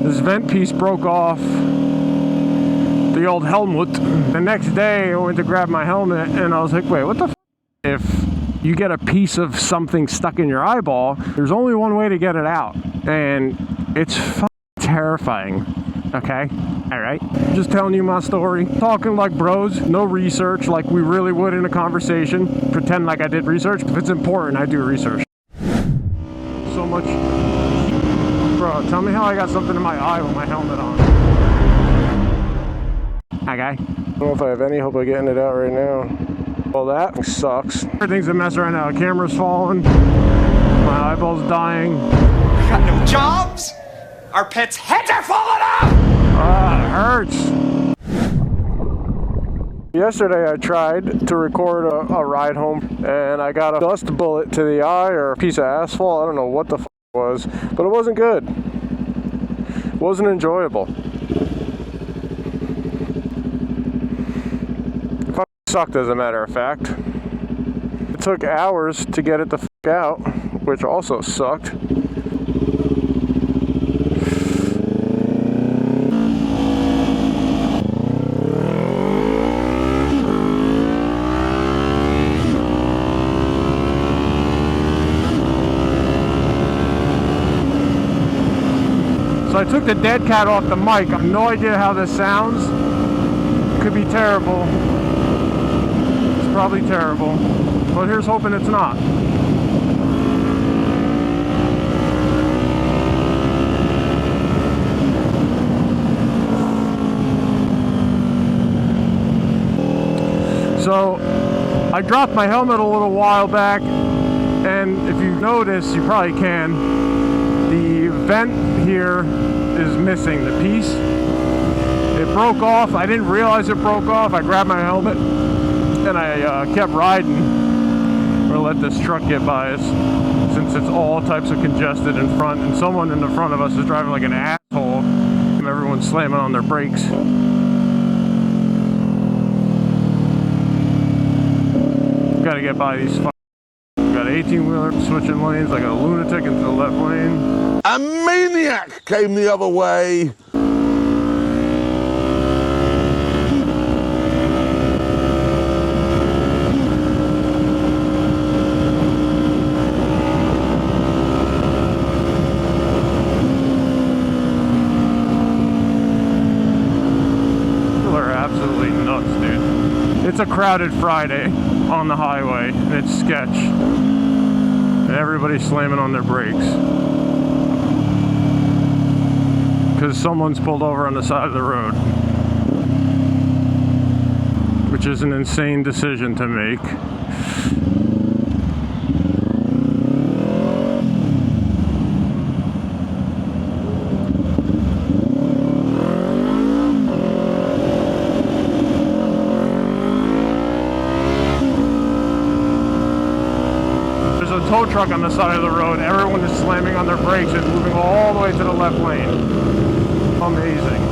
this vent piece broke off the old helmet. The next day I went to grab my helmet and I was like, wait, what the f? If you get a piece of something stuck in your eyeball, there's only one way to get it out, and it's terrifying. Okay, all right, just telling you my story, talking like bros, no research like we really would in a conversation, pretend like I did research. If it's important, I do research. So much. Bro, tell me how I got something in my eye with my helmet on. Hi, guy. I don't know if I have any hope of getting it out right now. Well, that sucks. Everything's a mess right now. The camera's falling. My eyeball's dying. We got no jobs. Our pets' heads are falling off. It hurts. Yesterday I tried to record a ride home and I got a dust bullet to the eye or a piece of asphalt. I don't know what the f it was, but it wasn't good. It wasn't enjoyable. It sucked, as a matter of fact. It took hours to get it the f out, which also sucked. So I took the dead cat off the mic. I have no idea how this sounds. It could be terrible. It's probably terrible. But here's hoping it's not. So I dropped my helmet a little while back, and if you notice, you probably can, the vent here is missing, the piece. It broke off. I didn't realize it broke off. I grabbed my helmet and I kept riding. I'm gonna let this truck get by us since it's all types of congested in front, and someone in the front of us is driving like an asshole. Everyone's slamming on their brakes. Gotta get by these. Got an 18-wheeler switching lanes like a lunatic into the left lane. A maniac came the other way. People are absolutely nuts, dude. It's a crowded Friday on the highway, and it's sketch. And everybody's slamming on their brakes. Because someone's pulled over on the side of the road. Which is an insane decision to make. Tow truck on the side of the road. Everyone is slamming on their brakes and moving all the way to the left lane. Amazing.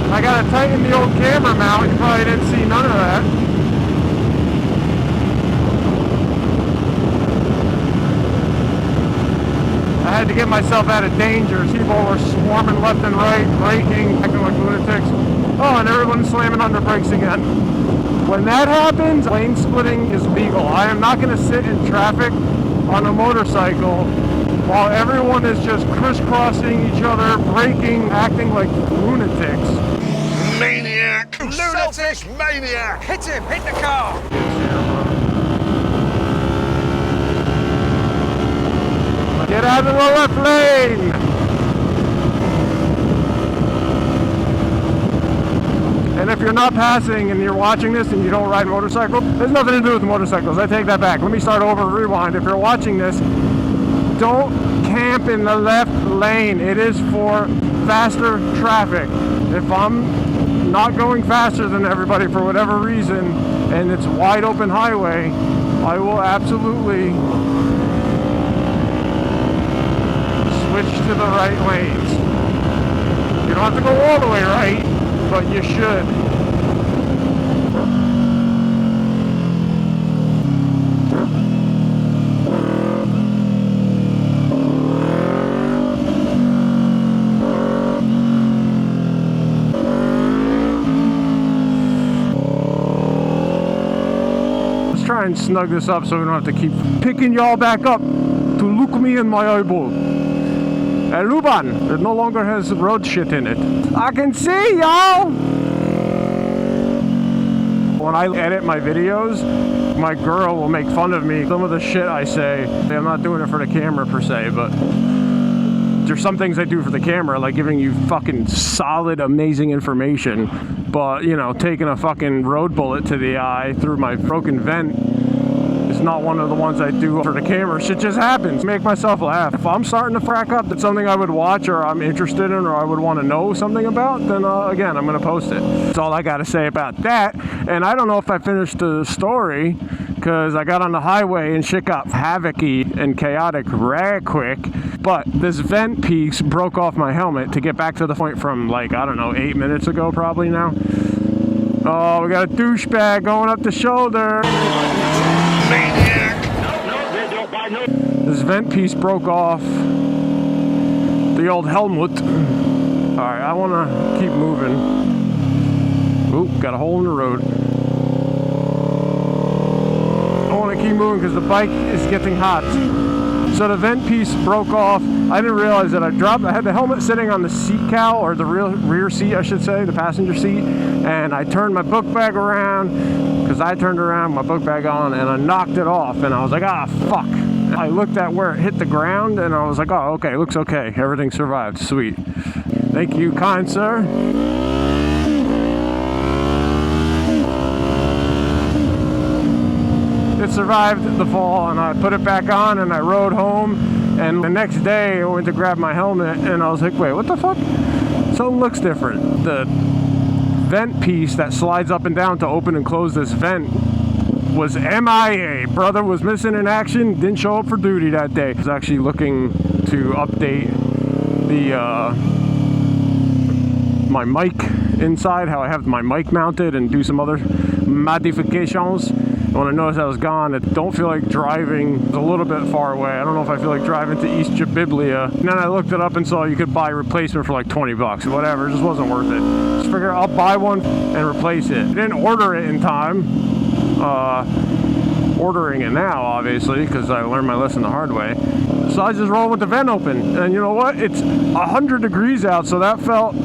I gotta tighten the old camera mount. You probably didn't see none of that. I had to get myself out of danger. People were swarming left and right, braking, acting like lunatics. Oh, and everyone's slamming on their brakes again. When that happens, lane splitting is legal. I am not gonna sit in traffic on a motorcycle while everyone is just crisscrossing each other, braking, acting like lunatics. Maniac! Lunatic maniac! Hit him! Hit the car! Get out of the left lane! And if you're not passing and you're watching this and you don't ride motorcycle, there's nothing to do with motorcycles. I take that back. Let me start over, rewind. If you're watching this, don't camp in the left lane. It is for faster traffic. If I'm not going faster than everybody for whatever reason and it's wide open highway, I will absolutely switch to the right lanes. You don't have to go all the way right, but you should. Let's try and snug this up so we don't have to keep picking y'all back up to look me in my eyeball. Luban, it no longer has road shit in it. I can see y'all! When I edit my videos, my girl will make fun of me. Some of the shit I say, I'm not doing it for the camera per se, but there's some things I do for the camera, like giving you fucking solid, amazing information. But, you know, taking a fucking road bullet to the eye through my broken vent, it's not one of the ones I do for the camera. Shit just happens. Make myself laugh. If I'm starting to crack up, that's something I would watch or I'm interested in or I would want to know something about, then again, I'm going to post it. That's all I got to say about that. And I don't know if I finished the story because I got on the highway and shit got havoc-y and chaotic right quick. But this vent piece broke off my helmet to get back to the point from, like, I don't know, 8 minutes ago probably now. Oh, we got a douchebag going up the shoulder. Maniac! This vent piece broke off the old helmet. Alright, I want to keep moving. Oop, got a hole in the road. I want to keep moving because the bike is getting hot. So the vent piece broke off. I didn't realize that I had the helmet sitting on the seat cowl, or the rear seat, I should say, the passenger seat. And I turned my book bag around, because I turned around, my book bag on, and I knocked it off. And I was like, ah, fuck. I looked at where it hit the ground, and I was like, oh, okay, looks okay. Everything survived. Sweet. Thank you, kind sir. It survived the fall, and I put it back on and I rode home, and the next day I went to grab my helmet and I was like, wait, what the fuck? Something looks different. The vent piece that slides up and down to open and close this vent was MIA. Brother was missing in action, didn't show up for duty that day. I was actually looking to update the my mic inside, how I have my mic mounted, and do some other modifications. When I noticed I was gone, I don't feel like driving. It's a little bit far away. I don't know if I feel like driving to East Jabiblia. And then I looked it up and saw you could buy a replacement for like 20 bucks. Whatever, it just wasn't worth it. Just figure I'll buy one and replace it. I didn't order it in time. Ordering it now, obviously, because I learned my lesson the hard way. So I just rolled with the vent open. And you know what? It's 100 degrees out, so that felt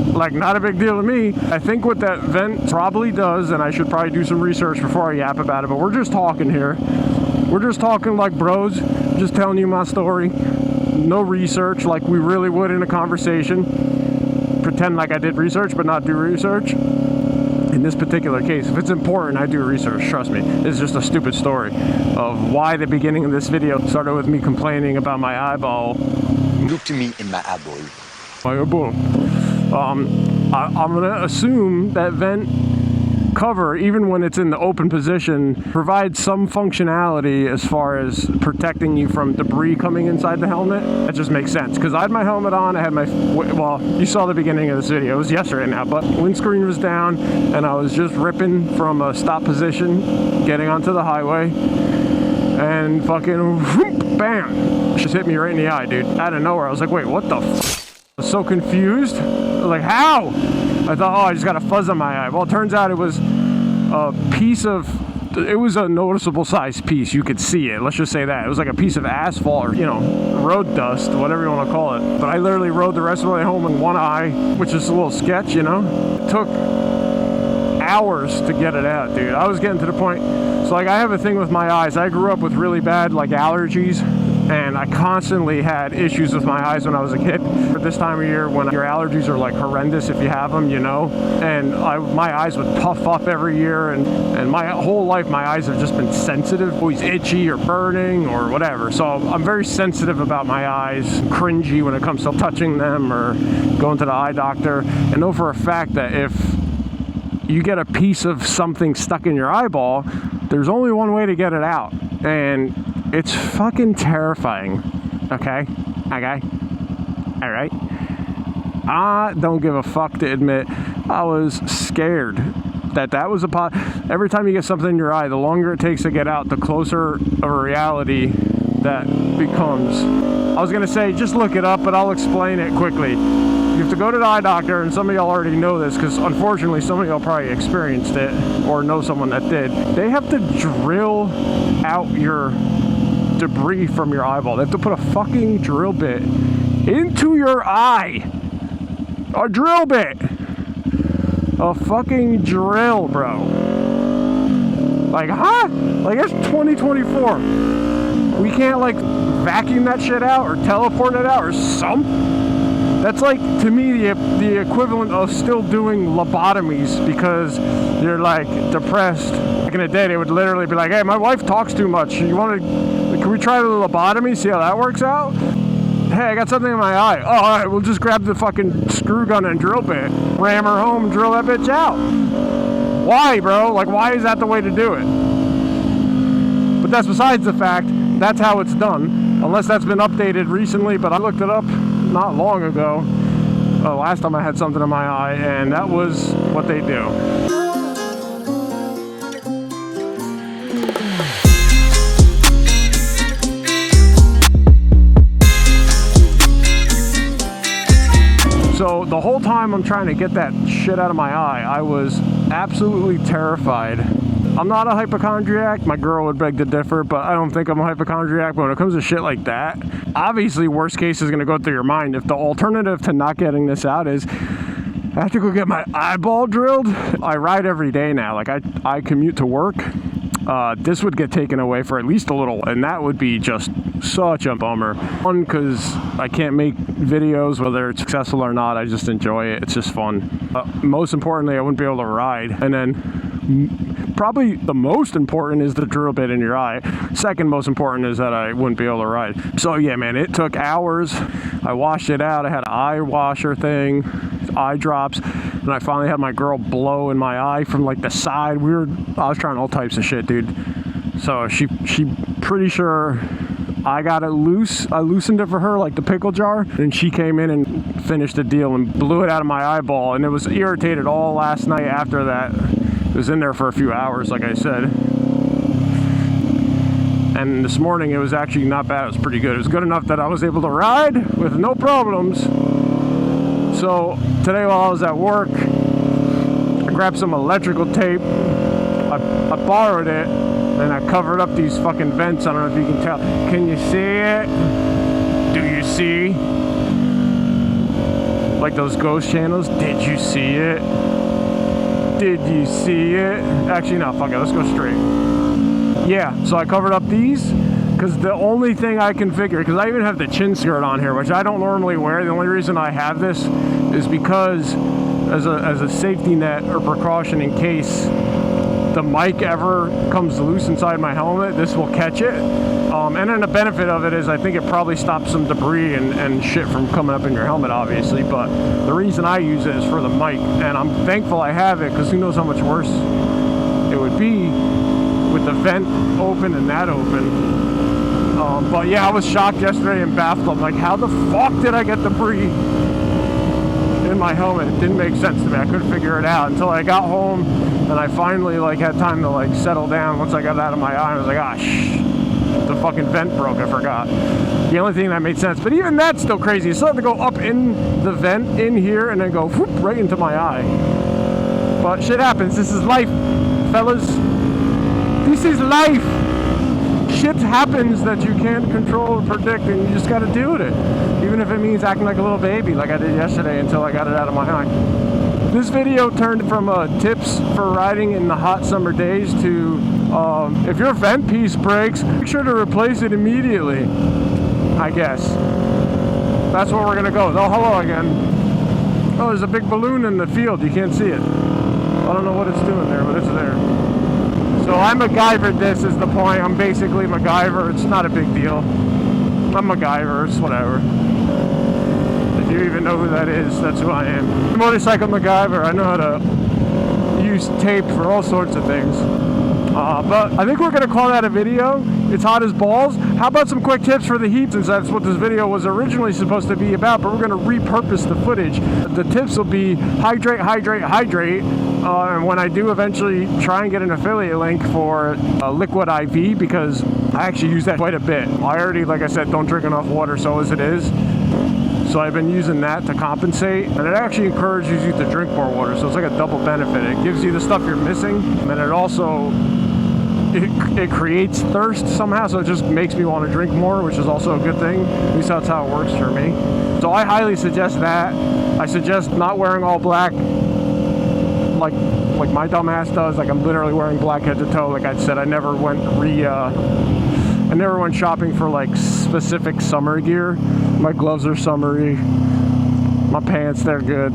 like not a big deal to me. I think what that vent probably does, and I should probably do some research before I yap about it, but we're just talking here. We're just talking like bros, just telling you my story. No research, like we really would in a conversation. Pretend like I did research, but not do research. In this particular case, if it's important, I do research, trust me. It's just a stupid story of why the beginning of this video started with me complaining about my eyeball. Look me in my eyeball. My eyeball. I'm gonna assume that vent cover, even when it's in the open position, provides some functionality as far as protecting you from debris coming inside the helmet. That just makes sense, because I had my helmet on, I had my, well, you saw the beginning of this video, it was yesterday now, but windscreen was down, and I was just ripping from a stop position, getting onto the highway, and fucking, whoop, bam, just hit me right in the eye, dude, out of nowhere. I was like, wait, what the f? I was so confused. I was like, how? I thought, oh, I just got a fuzz on my eye. Well, it turns out it was a piece of, it was a noticeable size piece. You could see it. Let's just say that. It was like a piece of asphalt or, you know, road dust, whatever you want to call it. But I literally rode the rest of the way home in one eye, which is a little sketch, you know? It took hours to get it out, dude. I was getting to the point, so like I have a thing with my eyes. I grew up with really bad like allergies and I constantly had issues with my eyes when I was a kid. At this time of year, when your allergies are like horrendous if you have them, you know, and my eyes would puff up every year, and my whole life my eyes have just been sensitive, always itchy or burning or whatever. So I'm very sensitive about my eyes, cringy when it comes to touching them or going to the eye doctor. And know for a fact that if you get a piece of something stuck in your eyeball, there's only one way to get it out, and it's fucking terrifying. Okay? All right? I don't give a fuck to admit I was scared that was every time you get something in your eye, the longer it takes to get out, the closer of a reality that becomes. I was gonna say just look it up, but I'll explain it quickly. You have to go to the eye doctor, and some of y'all already know this because unfortunately some of y'all probably experienced it or know someone that did. They have to drill out your debris from your eyeball. They have to put a fucking drill bit into your eye. A drill bit. A fucking drill, bro. Like, huh? Like, it's 2024. We can't, like, vacuum that shit out or teleport it out or something? That's like, to me, the equivalent of still doing lobotomies because you're, like, depressed. Back in the day, they would literally be like, hey, my wife talks too much. You want to, can we try the lobotomy, see how that works out? Hey, I got something in my eye. Oh, all right, we'll just grab the fucking screw gun and drill bit, ram her home, drill that bitch out. Why, bro? Like, why is that the way to do it? But that's besides the fact, that's how it's done. Unless that's been updated recently, but I looked it up not long ago. Last time I had something in my eye, and that was what they do. So the whole time I'm trying to get that shit out of my eye, I was absolutely terrified. I'm not a hypochondriac. My girl would beg to differ, but I don't think I'm a hypochondriac. But when it comes to shit like that, obviously worst case is going to go through your mind. If the alternative to not getting this out is I have to go get my eyeball drilled. I ride every day now. Like I commute to work. This would get taken away for at least a little, and that would be just such a bummer. One, because I can't make videos, whether it's successful or not. I just enjoy it. It's just fun. Most importantly, I wouldn't be able to ride. And then probably the most important is the drill bit in your eye. Second most important is that I wouldn't be able to ride. So yeah, man, it took hours. I washed it out. I had an eye washer thing, eye drops, and I finally had my girl blow in my eye from like the side. I was trying all types of shit, dude. So she pretty sure I got it loose. I loosened it for her like the pickle jar, and she came in and finished the deal and blew it out of my eyeball, and it was irritated all last night after that. It was in there for a few hours, like I said. And this morning it was actually not bad. It was pretty good. It was good enough that I was able to ride with no problems. So today while I was at work, I grabbed some electrical tape. I borrowed it, and I covered up these fucking vents. I don't know if you can tell. Can you see it? Do you see? Like those ghost channels? Did you see it? Did you see it? Actually, no, fuck it. Let's go straight. Yeah, so I covered up these because the only thing I can figure, because I even have the chin skirt on here, which I don't normally wear. The only reason I have this is because as a safety net or precaution in case the mic ever comes loose inside my helmet, this will catch it. And then the benefit of it is I think it probably stops some debris and shit from coming up in your helmet, obviously. But the reason I use it is for the mic, and I'm thankful I have it because who knows how much worse it would be with the vent open and that open. But yeah, I was shocked yesterday and baffled. I'm like, how the fuck did I get debris in my helmet? It didn't make sense to me. I couldn't figure it out until I got home, and I finally like had time to like settle down. Once I got it out of my eye, I was like, ah, the fucking vent broke. I forgot. The only thing that made sense, but even that's still crazy. It's starting to go up in the vent in here and then go whoop, right into my eye. But shit happens. This is life, fellas. This is life. Shit happens that you can't control or predict, and you just got to deal with it. Even if it means acting like a little baby, like I did yesterday until I got it out of my eye. This video turned from tips for riding in the hot summer days to if your vent piece breaks, make sure to replace it immediately. I guess. That's what we're gonna go with. Oh, hello again. Oh, there's a big balloon in the field. You can't see it. I don't know what it's doing there, but it's there. So I MacGyvered this is the point. I'm basically MacGyver. It's not a big deal. I'm MacGyver. It's whatever. If you even know who that is, that's who I am. Motorcycle MacGyver. I know how to use tape for all sorts of things. But I think we're going to call that a video. It's hot as balls. How about some quick tips for the heat, since that's what this video was originally supposed to be about, but we're going to repurpose the footage. The tips will be hydrate, hydrate, hydrate. And when I do eventually try and get an affiliate link for Liquid IV, because I actually use that quite a bit. I already, like I said, don't drink enough water, so as it is. So I've been using that to compensate, and it actually encourages you to drink more water, so it's like a double benefit. It gives you the stuff you're missing, and it also it creates thirst somehow, so it just makes me want to drink more, which is also a good thing. At least that's how it works for me. So I highly suggest that. I suggest not wearing all black like my dumb ass does. Like, I'm literally wearing black head to toe. Like I said, I never went shopping for like specific summer gear. My gloves are summery. My pants, they're good.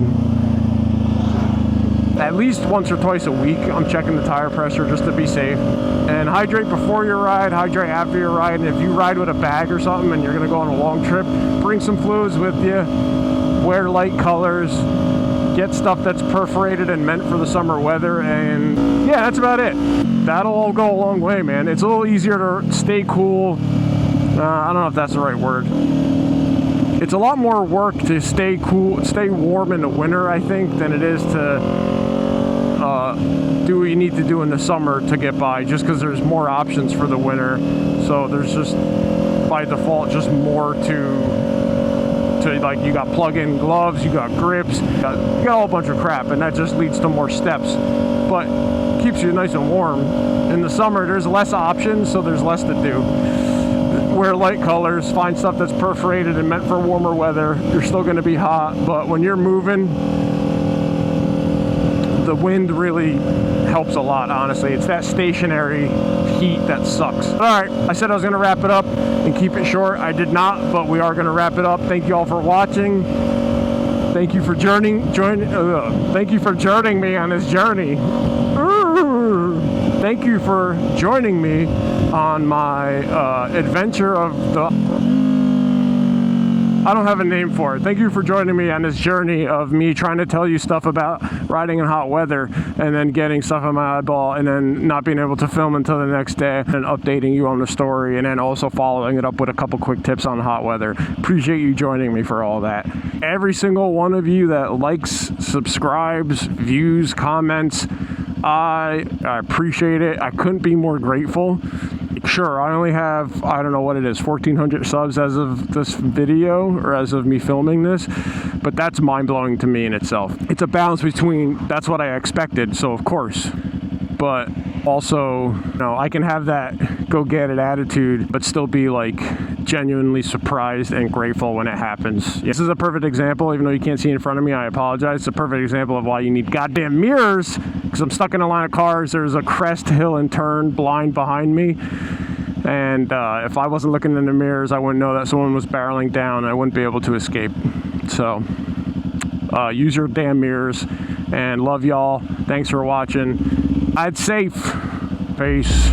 At least once or twice a week, I'm checking the tire pressure just to be safe. And hydrate before your ride, hydrate after your ride. And if you ride with a bag or something and you're gonna go on a long trip, bring some fluids with you. Wear light colors. Get stuff that's perforated and meant for the summer weather. And yeah, that's about it. That'll all go a long way, man. It's a little easier to stay cool. I don't know if that's the right word. It's a lot more work to stay cool, stay warm in the winter, I think, than it is to do what you need to do in the summer to get by, just because there's more options for the winter. So there's just, by default, just more to like, you got plug-in gloves, you got grips, you got a whole bunch of crap, and that just leads to more steps. But keeps you nice and warm. In the summer, there's less options, so there's less to do. Wear light colors, find stuff that's perforated and meant for warmer weather. You're still going to be hot, but when you're moving, the wind really helps a lot, honestly. It's that stationary heat that sucks. All right, I said I was going to wrap it up and keep it short. I did not, but we are going to wrap it up. Thank you all for watching. Thank you for thank you for joining me on this journey. Thank you for joining me on my adventure of the... I don't have a name for it. Thank you for joining me on this journey of me trying to tell you stuff about riding in hot weather and then getting stuff in my eyeball and then not being able to film until the next day and updating you on the story and then also following it up with a couple quick tips on hot weather. Appreciate you joining me for all that. Every single one of you that likes, subscribes, views, comments, I appreciate it. I couldn't be more grateful. Sure, I only have, I don't know what it is, 1,400 subs as of this video, or as of me filming this, but that's mind-blowing to me in itself. It's a balance between, that's what I expected, so of course, but also, you know, I can have that go-get-it attitude, but still be like genuinely surprised and grateful when it happens. This is a perfect example, even though you can't see in front of me, I apologize. It's a perfect example of why you need goddamn mirrors, because I'm stuck in a line of cars. There's a crest, hill, and turn blind behind me. And if I wasn't looking in the mirrors, I wouldn't know that someone was barreling down. I wouldn't be able to escape. So use your damn mirrors, and love y'all. Thanks for watching. Ride safe. Peace.